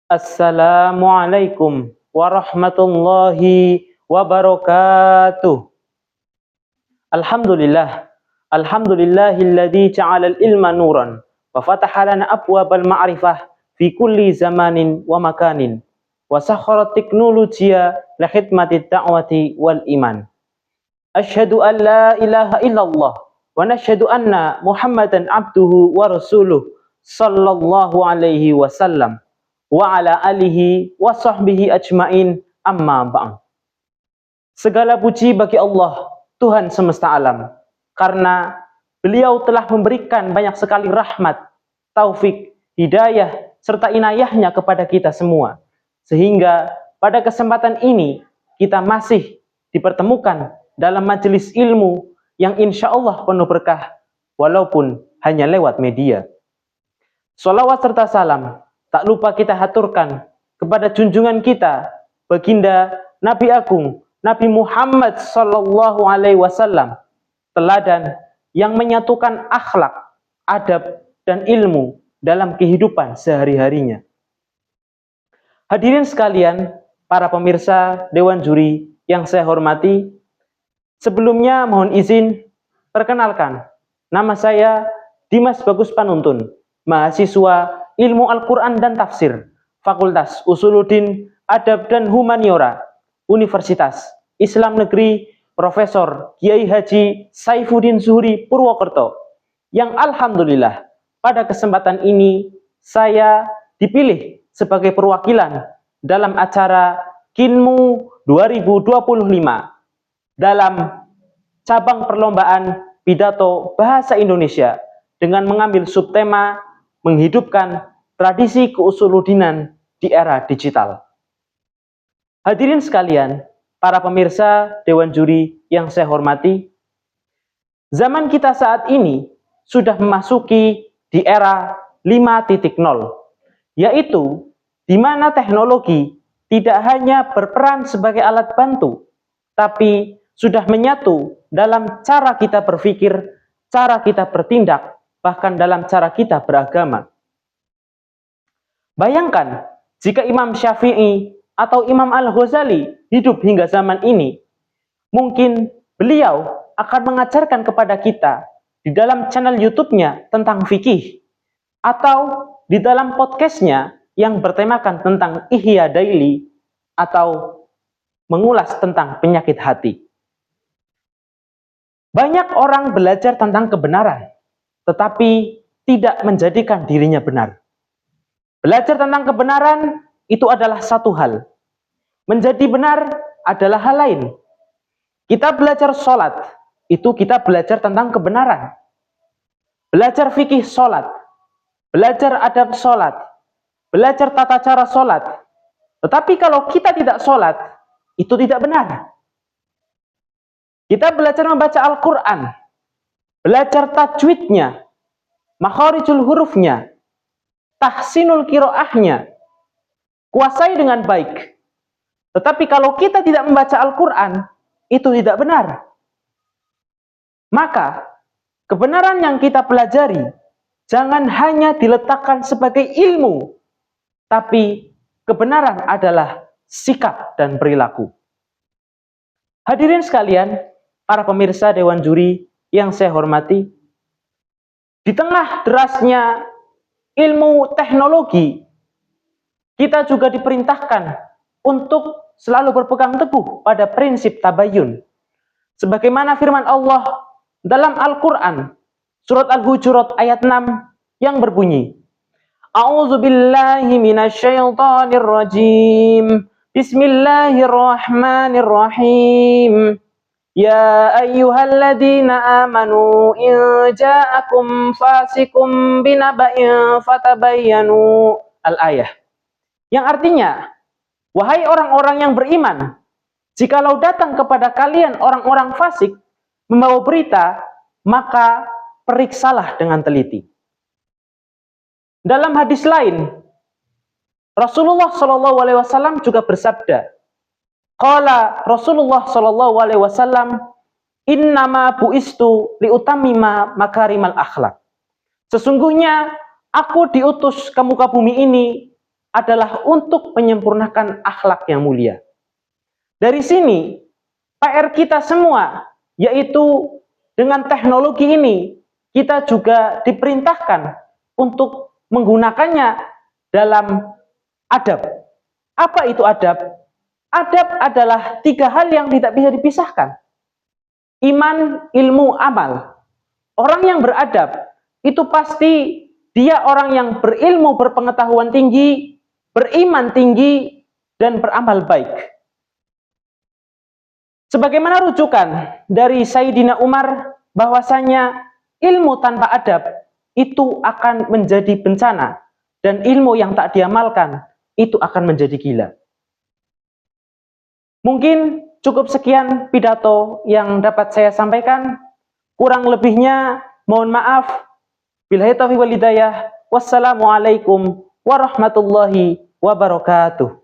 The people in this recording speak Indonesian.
Assalamualaikum warahmatullahi wabarakatuh. Alhamdulillah. Alhamdulillahilladzi ja'alal ilma nuran wa fataha lana abwabal ma'rifah fi kulli zamanin wa makanin wa sakhkhara teknologiya li khidmati da'wati wal iman. Asyhadu an la ilaha illallah wa nasyhadu anna Muhammadan abduhu wa rasuluh sallallahu alaihi wasallam wa ala alihi wa sahbihi ajmain, amma ba'd. Segala puji bagi Allah, Tuhan semesta alam, karena beliau telah memberikan banyak sekali rahmat, taufik, hidayah, serta inayahnya kepada kita semua. Sehingga pada kesempatan ini kita masih dipertemukan dalam majelis ilmu yang insya Allah penuh berkah, walaupun hanya lewat media. Sholawat serta salam tak lupa kita haturkan kepada junjungan kita, baginda Nabi Agung, Nabi Muhammad sallallahu alaihi wasallam, teladan yang menyatukan akhlak, adab, dan ilmu dalam kehidupan sehari-harinya. Hadirin sekalian, para pemirsa Dewan Juri yang saya hormati, sebelumnya mohon izin perkenalkan, nama saya Dimas Bagus Panuntun, mahasiswa Ilmu Al-Quran dan Tafsir, Fakultas Usuluddin, Adab dan Humaniora, Universitas Islam Negeri Profesor Kiai Haji Saifuddin Zuhri Purwokerto, yang alhamdulillah pada kesempatan ini saya dipilih sebagai perwakilan dalam acara Kinmu 2025 dalam cabang perlombaan pidato bahasa Indonesia dengan mengambil subtema menghidupkan tradisi keusuludinan di era digital. Hadirin sekalian, para pemirsa Dewan Juri yang saya hormati, zaman kita saat ini sudah memasuki di era 5.0, yaitu di mana teknologi tidak hanya berperan sebagai alat bantu, tapi sudah menyatu dalam cara kita berpikir, cara kita bertindak, bahkan dalam cara kita beragama. Bayangkan jika Imam Syafi'i atau Imam Al-Ghazali hidup hingga zaman ini, mungkin beliau akan mengajarkan kepada kita di dalam channel YouTube-nya tentang fikih, atau di dalam podcast-nya yang bertemakan tentang Ihya Daily, atau mengulas tentang penyakit hati. Banyak orang belajar tentang kebenaran, tetapi tidak menjadikan dirinya benar. Belajar tentang kebenaran itu adalah satu hal. Menjadi benar adalah hal lain. Kita belajar sholat, itu kita belajar tentang kebenaran. Belajar fikih sholat, belajar adab sholat, belajar tata cara sholat. Tetapi kalau kita tidak sholat, itu tidak benar. Kita belajar membaca Al-Quran, belajar tajwidnya, makharijul hurufnya, tahsinul qiraahnya, kuasai dengan baik. Tetapi kalau kita tidak membaca Al-Quran, itu tidak benar. Maka, kebenaran yang kita pelajari, jangan hanya diletakkan sebagai ilmu, tapi kebenaran adalah sikap dan perilaku. Hadirin sekalian, para pemirsa Dewan Juri yang saya hormati, di tengah derasnya ilmu teknologi, kita juga diperintahkan untuk selalu berpegang teguh pada prinsip tabayun. Sebagaimana firman Allah dalam Al-Quran, surat Al-Hujurat ayat 6 yang berbunyi, A'udzu billahi minasyaitonir rajim. Bismillahirrahmanirrahim. Ya ayyuhalladzina amanu in ja'akum fasikum binaba'in fatabayyanu. Al-ayah. Yang artinya, wahai orang-orang yang beriman, jikalau datang kepada kalian orang-orang fasik membawa berita, maka periksalah dengan teliti. Dalam hadis lain, Rasulullah SAW juga bersabda, qala Rasulullah SAW, innama bu'istu liutamima makarimal akhlak. Sesungguhnya aku diutus ke muka bumi ini adalah untuk menyempurnakan akhlak yang mulia. Dari sini, PR kita semua, yaitu dengan teknologi ini, kita juga diperintahkan untuk menggunakannya dalam adab. Apa itu adab? Adab adalah 3 hal yang tidak bisa dipisahkan. Iman, ilmu, amal. Orang yang beradab, itu pasti dia orang yang berilmu, berpengetahuan tinggi, beriman tinggi, dan beramal baik. Sebagaimana rujukan dari Sayyidina Umar, bahwasanya ilmu tanpa adab itu akan menjadi bencana, dan ilmu yang tak diamalkan itu akan menjadi gila. Mungkin cukup sekian pidato yang dapat saya sampaikan. Kurang lebihnya mohon maaf. Billahi taufiq wal hidayah. Wassalamualaikum warahmatullahi wabarakatuh.